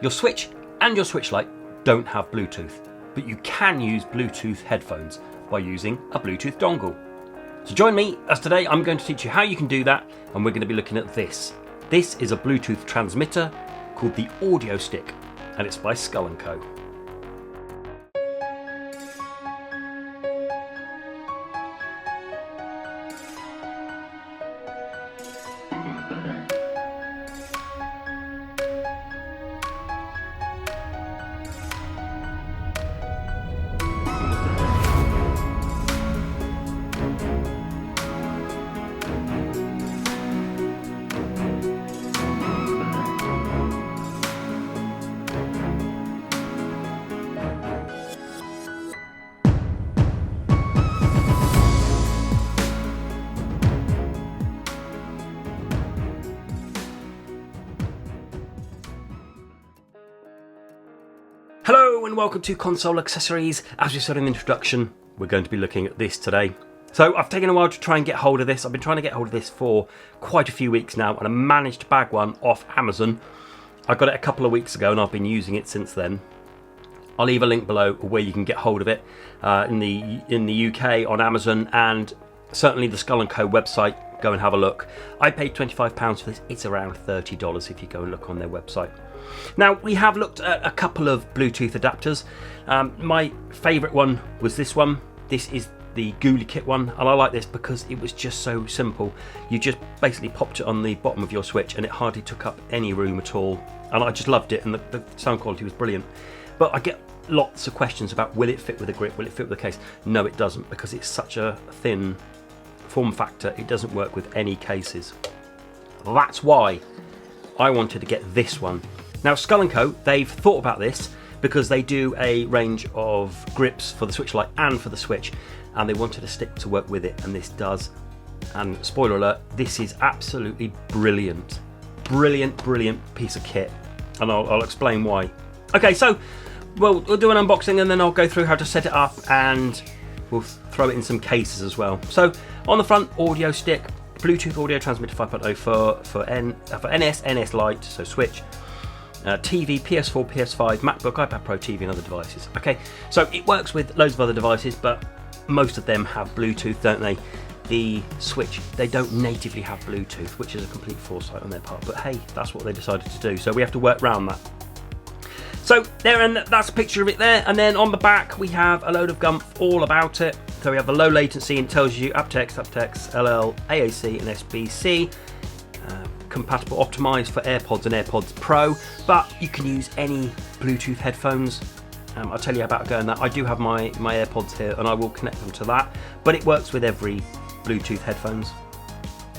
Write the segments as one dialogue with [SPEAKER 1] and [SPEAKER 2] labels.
[SPEAKER 1] Your Switch and your Switch Lite don't have Bluetooth, but you can use Bluetooth headphones by using a Bluetooth dongle. So join me as today I'm going to teach you how you can do that, and we're going to be looking at this. This is a Bluetooth transmitter called the AudioStick, and it's by Skull & Co. Hello and welcome to Console Accessories. As we said in the introduction, we're going to be looking at this today. So I've taken a while to try and get hold of this. I've been trying to get hold of this for quite a few weeks now, and I managed to bag one off Amazon. I got it a couple of weeks ago and I've been using it since then. I'll leave a link below where you can get hold of it in the UK on Amazon, and certainly the Skull & Co website. Go and have a look. I paid £25 for this. It's around $30 if you go and look on their website. Now, we have looked at a couple of Bluetooth adapters. My favourite one was this one. This is the Ghoulie Kit one, and I like this because it was just so simple. You just basically popped it on the bottom of your Switch and it hardly took up any room at all, and I just loved it, and the sound quality was brilliant. But I get lots of questions about, will it fit with a grip, will it fit with a case? No, it doesn't, because it's such a thin form factor. It doesn't work with any cases. That's why I wanted to get this one. Now, Skull & Co, they've thought about this because they do a range of grips for the Switch Lite and for the Switch, and they wanted a stick to work with it, and this does. And spoiler alert, this is absolutely brilliant. Brilliant piece of kit, and I'll explain why. Okay, so we'll do an unboxing, and then I'll go through how to set it up, and we'll throw it in some cases as well. So on the front, AudioStick, Bluetooth audio transmitter 5.0 for NS, NS Lite, so Switch, TV, PS4, PS5, MacBook, iPad Pro, TV and other devices. Okay, so it works with loads of other devices, but most of them have Bluetooth, don't they? The Switch, they don't natively have Bluetooth, which is a complete foresight on their part, but hey, that's what they decided to do, so we have to work around that. So there, and that's a picture of it there, and then on the back we have a load of gumph all about it. So we have the low latency, and it tells you CTAtechdesk, LL, AAC and SBC. Compatible, optimised for AirPods and AirPods Pro, but you can use any Bluetooth headphones. I'll tell you about going that. I do have my AirPods here, and I will connect them to that, but it works with every Bluetooth headphones.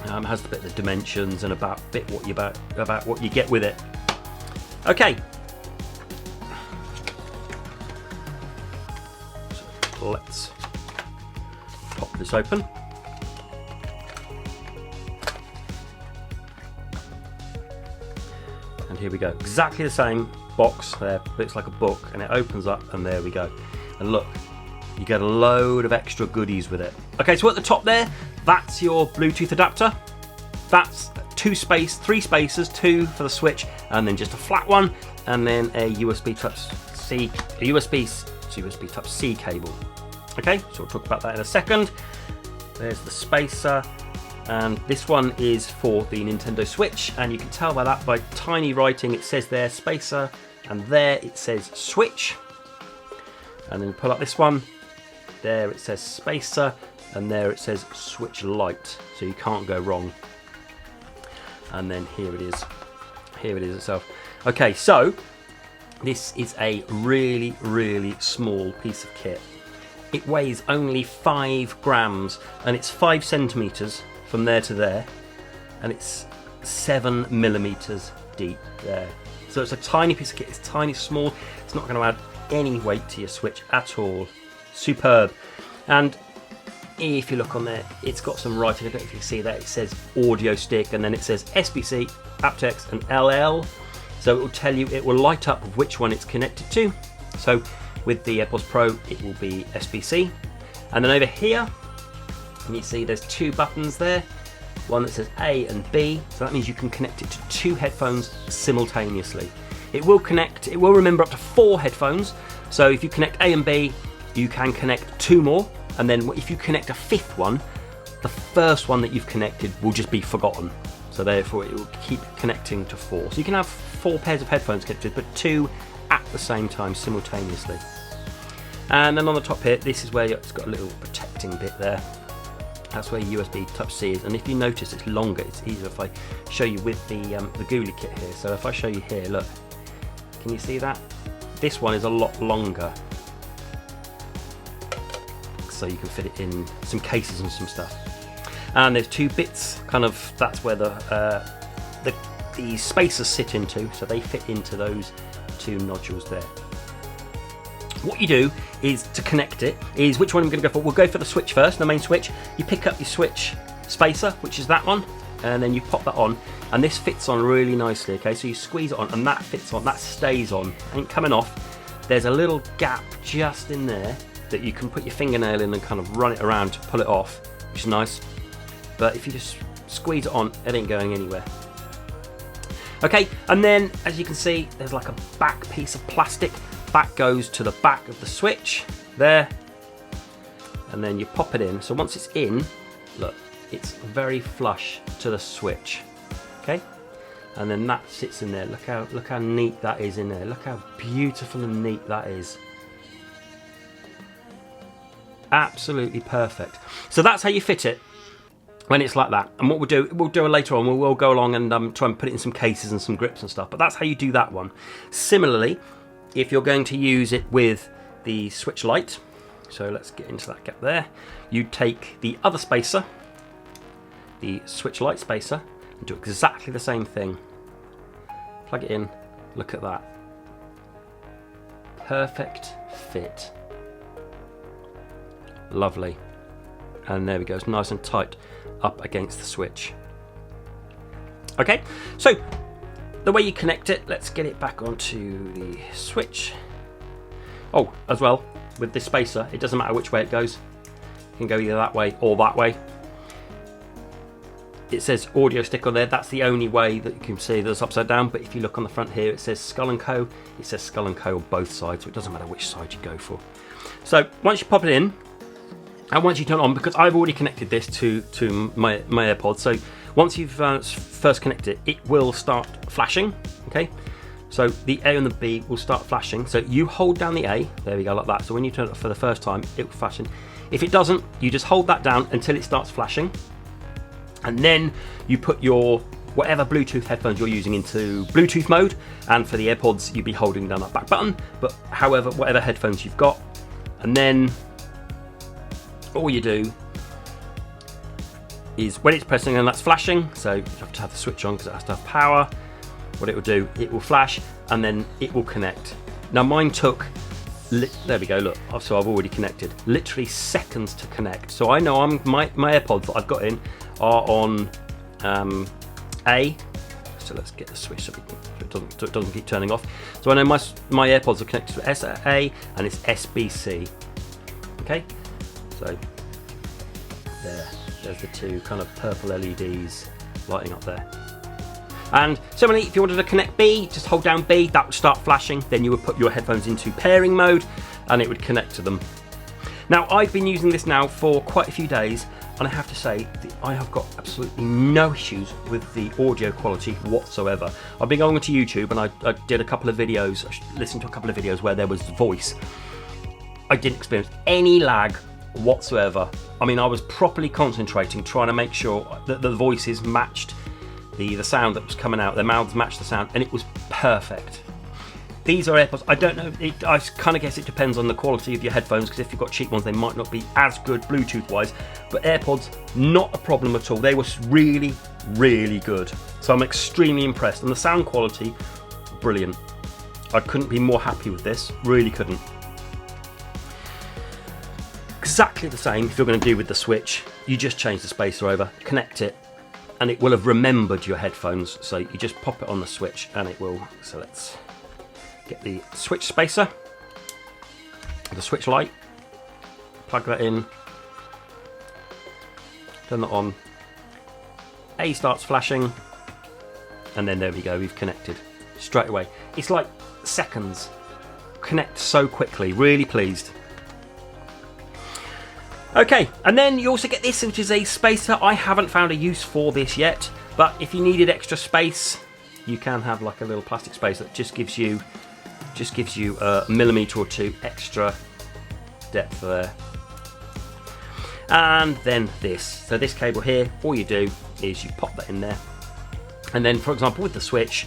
[SPEAKER 1] Has a bit of the dimensions and about what you get with it. Okay. So let's pop this open. And here we go, exactly the same box there, looks like a book, and it opens up, and there we go. And look, you get a load of extra goodies with it. Okay, so at the top there, that's your Bluetooth adapter. That's three spacers, two for the Switch, and then just a flat one, and then a USB Type-C cable. Okay, so we'll talk about that in a second. There's the spacer. And this one is for the Nintendo Switch, and you can tell by that, by tiny writing, it says there spacer, and there it says Switch. And then pull up this one, there it says spacer, and there it says Switch Lite, so you can't go wrong. And then here it is itself. Okay, so this is a really small piece of kit. It weighs only 5 grams, and it's 5 centimeters from there to there, and it's 7 millimeters deep there. So it's a tiny piece of kit. It's tiny, small. It's not going to add any weight to your Switch at all. Superb. And if you look on there, it's got some writing. I don't know if you can see that. It says AudioStick, and then it says SBC, aptX, and LL. So it will tell you, it will light up which one it's connected to. So with the AirPods Pro, it will be SBC. And then over here, and you see there's 2 buttons there, one that says A and B, so that means you can connect it to 2 headphones simultaneously. It will connect, it will remember up to 4 headphones. So if you connect A and B, you can connect 2 more, and then if you connect a 5th one, the first one that you've connected will just be forgotten. So therefore it will keep connecting to 4. So you can have 4 pairs of headphones connected, but 2 at the same time simultaneously. And then on the top here, this is where it's got a little protecting bit there. That's where USB Type-C is, and if you notice it's longer, it's easier if I show you with the Ghoulie kit here. So if I show you here, look, can you see that? This one is a lot longer, so you can fit it in some cases and some stuff. And there's 2 bits, kind of, that's where the spacers sit into, so they fit into those 2 nodules there. What you do is, to connect it, is which one I'm going to go for. We'll go for the switch first, the main switch. You pick up your switch spacer, which is that one, and then you pop that on, and this fits on really nicely, okay? So you squeeze it on, and that fits on, that stays on, ain't coming off. There's a little gap just in there that you can put your fingernail in and kind of run it around to pull it off, which is nice. But if you just squeeze it on, it ain't going anywhere. Okay, and then, as you can see, there's like a back piece of plastic. That goes to the back of the switch there, and then you pop it in. So once it's in, look, it's very flush to the switch, okay? And then that sits in there. Look how neat that is in there. Look how beautiful and neat that is. Absolutely perfect. So that's how you fit it when it's like that. And what we'll do it later on. We'll go along and try and put it in some cases and some grips and stuff. But that's how you do that one. Similarly, if you're going to use it with the switch Lite, so let's get into that gap there, you take the other spacer, the switch Lite spacer, and do exactly the same thing. Plug it in, look at that. Perfect fit. Lovely. And there we go, it's nice and tight up against the switch. Okay, so the way you connect it, let's get it back onto the switch. Oh, as well, with this spacer, it doesn't matter which way it goes. You can go either that way or that way. It says AudioStick on there. That's the only way that you can see that's upside down. But if you look on the front here, it says Skull & Co. It says Skull & Co. on both sides, so it doesn't matter which side you go for. So once you pop it in, and once you turn it on, because I've already connected this to my AirPods, so once you've first connected it, it will start flashing, okay? So the A and the B will start flashing. So you hold down the A, there we go, like that. So when you turn it for the first time, it will flash. If it doesn't, you just hold that down until it starts flashing. And then you put your whatever Bluetooth headphones you're using into Bluetooth mode. And for the AirPods, you'd be holding down that back button. But however, whatever headphones you've got. And then all you do is when it's pressing and that's flashing, so you have to have the switch on because it has to have power, what it will do, it will flash and then it will connect. Now mine took, there we go, look, so I've already connected, literally seconds to connect. So I know my AirPods that I've got in are on A, so let's get the switch so it doesn't keep turning off. So I know my AirPods are connected to SA and it's SBC, okay? So there's the 2 kind of purple LEDs lighting up there. And similarly, if you wanted to connect B, just hold down B, that would start flashing. Then you would put your headphones into pairing mode and it would connect to them. Now, I've been using this now for quite a few days, and I have to say that I have got absolutely no issues with the audio quality whatsoever. I've been going onto YouTube and I did a couple of videos, listened to a couple of videos where there was voice. I didn't experience any lag whatsoever. I mean, I was properly concentrating, trying to make sure that the voices matched the sound that was coming out. Their mouths matched the sound, and it was perfect. These are AirPods. I don't know, I kind of guess it depends on the quality of your headphones, because if you've got cheap ones, they might not be as good Bluetooth-wise, but AirPods, not a problem at all. They were really, really good. So I'm extremely impressed, and the sound quality, brilliant. I couldn't be more happy with this, really couldn't. Exactly the same if you're going to do with the switch. You just change the spacer over, connect it, and it will have remembered your headphones. So you just pop it on the switch and it will. So let's get the switch spacer, the switch Lite, plug that in, turn that on, A starts flashing, and then there we go, we've connected. straight away. It's like seconds. Connect so quickly, really pleased. Okay, and then you also get this, which is a spacer. I haven't found a use for this yet, but if you needed extra space, you can have like a little plastic spacer that just gives you a millimetre or two extra depth there. And then this. So this cable here, all you do is you pop that in there, and then, for example, with the switch,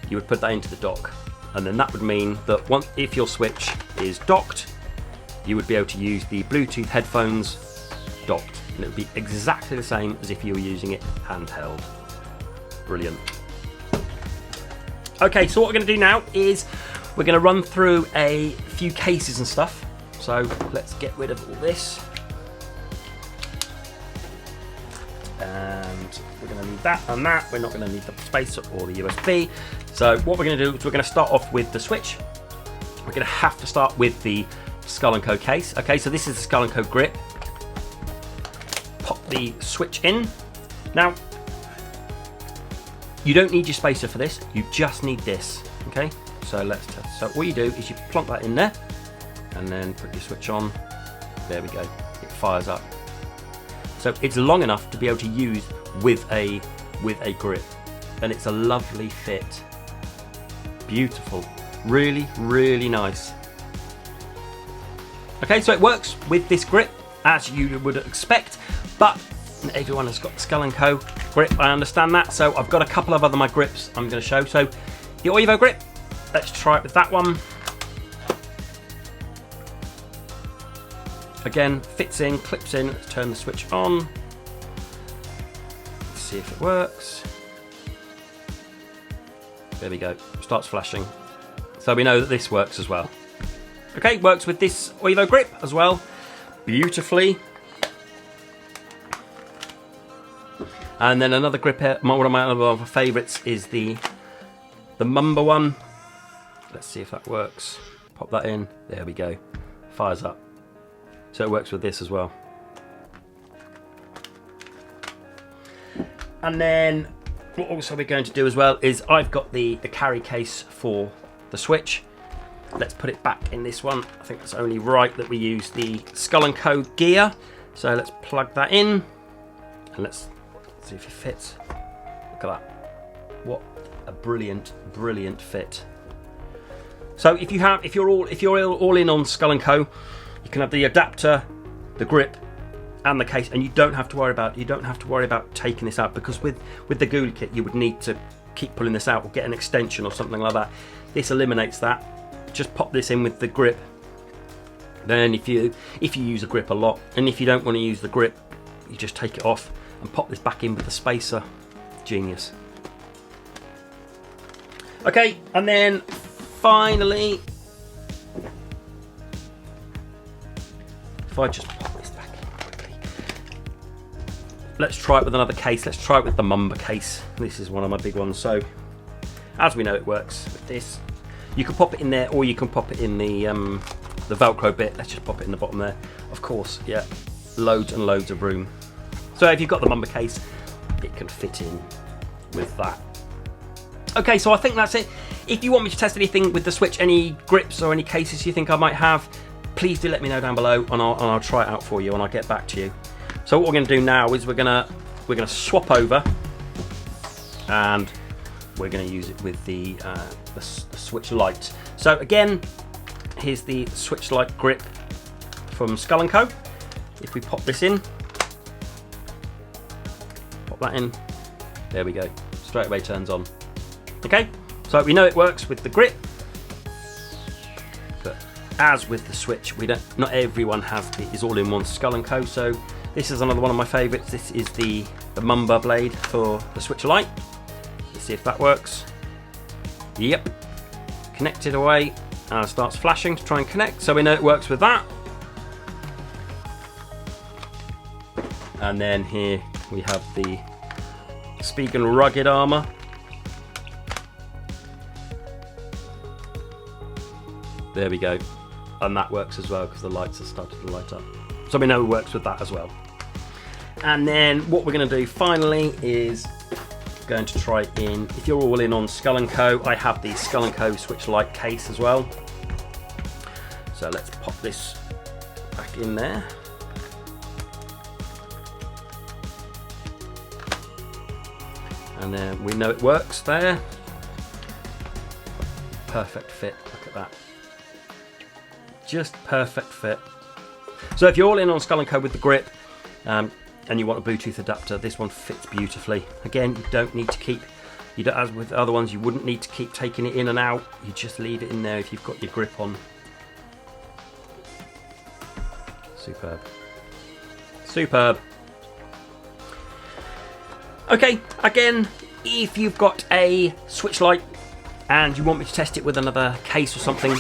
[SPEAKER 1] you would put that into the dock, and then that would mean that if your switch is docked, you would be able to use the Bluetooth headphones docked, and it would be exactly the same as if you were using it handheld. Brilliant. Okay, so what we're going to do now is we're going to run through a few cases and stuff. So let's get rid of all this. And we're going to need that and that. We're not going to need the spacer or the USB. So what we're going to do is we're going to start off with the switch. We're going to have to start with the Skull & Co case. Okay, so this is the Skull & Co grip. Pop the switch in. Now, you don't need your spacer for this, you just need this. Okay, so let's test. So what you do is you plonk that in there and then put your switch on. There we go, it fires up. So it's long enough to be able to use with a grip, and it's a lovely fit. Beautiful, really, really nice. Okay, so it works with this grip as you would expect, but everyone has got the Skull & Co grip, I understand that. So I've got a couple of other my grips I'm going to show. So the Oivo grip, let's try it with that one. Again, fits in, clips in. Let's turn the switch on. Let's see if it works. There we go, starts flashing. So we know that this works as well. Okay, works with this Oivo grip as well, beautifully. And then another grip here, one of my other favourites is the Mamba one. Let's see if that works. Pop that in, there we go, fires up. So it works with this as well. And then what also we're going to do as well is I've got the carry case for the switch. Let's put it back in this one. I think it's only right that we use the Skull & Co gear. So let's plug that in and let's see if it fits. Look at that. What a brilliant, brilliant fit. So if you're all in on Skull & Co, you can have the adapter, the grip, and the case, and you don't have to worry about taking this out, because with the Ghoulie kit you would need to keep pulling this out or get an extension or something like that. This eliminates that. Just pop this in with the grip. Then if you use a grip a lot, and if you don't want to use the grip, you just take it off and pop this back in with the spacer. Genius. Okay, and then finally, if I just pop this back in quickly, let's try it with another case. Let's try it with the Mamba case. This is one of my big ones. So as we know, it works with this. You can pop it in there, or you can pop it in the Velcro bit. Let's just pop it in the bottom there. Of course, yeah, loads and loads of room. So if you've got the Mamba case, it can fit in with that. Okay, so I think that's it. If you want me to test anything with the switch, any grips or any cases you think I might have, please do let me know down below, and I'll try it out for you and I'll get back to you. So what we're going to do now is we're going to swap over, and we're going to use it with the Switch Lite. So again, here's the Switch Lite grip from Skull & Co. If we pop this in, pop that in, there we go, straight away turns on. Okay, so we know it works with the grip, but as with the Switch, not everyone is all-in-one Skull & Co. So this is another one of my favourites. This is the Mamba blade for the Switch Lite. Let's see if that works. Yep, connected away, and it starts flashing to try and connect. So we know it works with that. And then here we have the Spigen rugged armour. There we go, and that works as well because the lights have started to light up. So we know it works with that as well. And then what we're going to do finally is going to try in, if you're all in on Skull & Co, I have the Skull & Co Switch Lite case as well. So let's pop this back in there. And then we know it works there. Perfect fit, look at that. Just perfect fit. So if you're all in on Skull & Co with the grip, and you want a Bluetooth adapter, this one fits beautifully. Again, you don't need to keep, as with other ones, you wouldn't need to keep taking it in and out. You just leave it in there if you've got your grip on. Superb. Superb. Okay, again, if you've got a Switch Lite and you want me to test it with another case or something,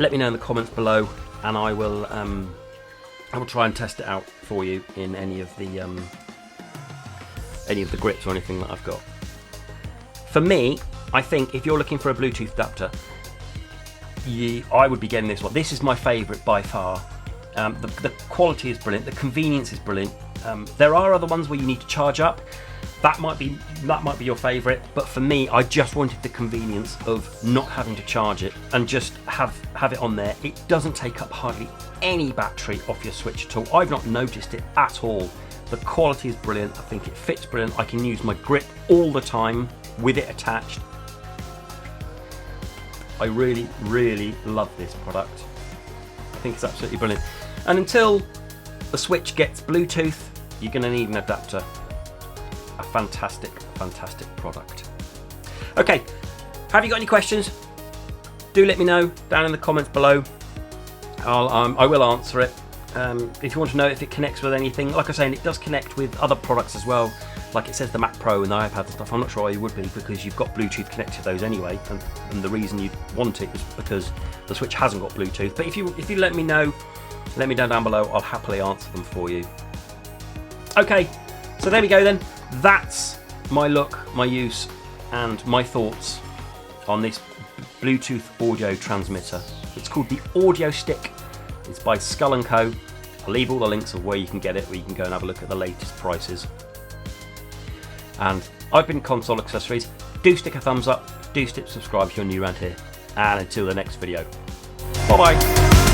[SPEAKER 1] let me know in the comments below, and I will try and test it out for you in any of the grips or anything that I've got. For me, I think if you're looking for a Bluetooth adapter, I would be getting this one. This is my favourite by far. The quality is brilliant. The convenience is brilliant. There are other ones where you need to charge up. That might be your favourite, but for me, I just wanted the convenience of not having to charge it and just have it on there. It doesn't take up hardly any battery off your Switch at all. I've not noticed it at all. The quality is brilliant. I think it fits brilliant. I can use my grip all the time with it attached. I really, really love this product. I think it's absolutely brilliant. And until the Switch gets Bluetooth, you're going to need an adapter. A fantastic, fantastic product. Okay, have you got any questions? Do let me know down in the comments below. I will answer it. If you want to know if it connects with anything, like I say, it does connect with other products as well. Like it says the Mac Pro and the iPad and stuff. I'm not sure why you would be, because you've got Bluetooth connected to those anyway, and the reason you want it is because the Switch hasn't got Bluetooth. But if you let me know down below, I'll happily answer them for you. Okay, so there we go then. That's my look, my use, and my thoughts on this Bluetooth audio transmitter. It's called the AudioStick. It's by Skull & Co. I'll leave all the links of where you can get it, where you can go and have a look at the latest prices. And I've been Console Accessories. Do stick a thumbs up, do stick subscribe if you're new around here. And until the next video, bye bye.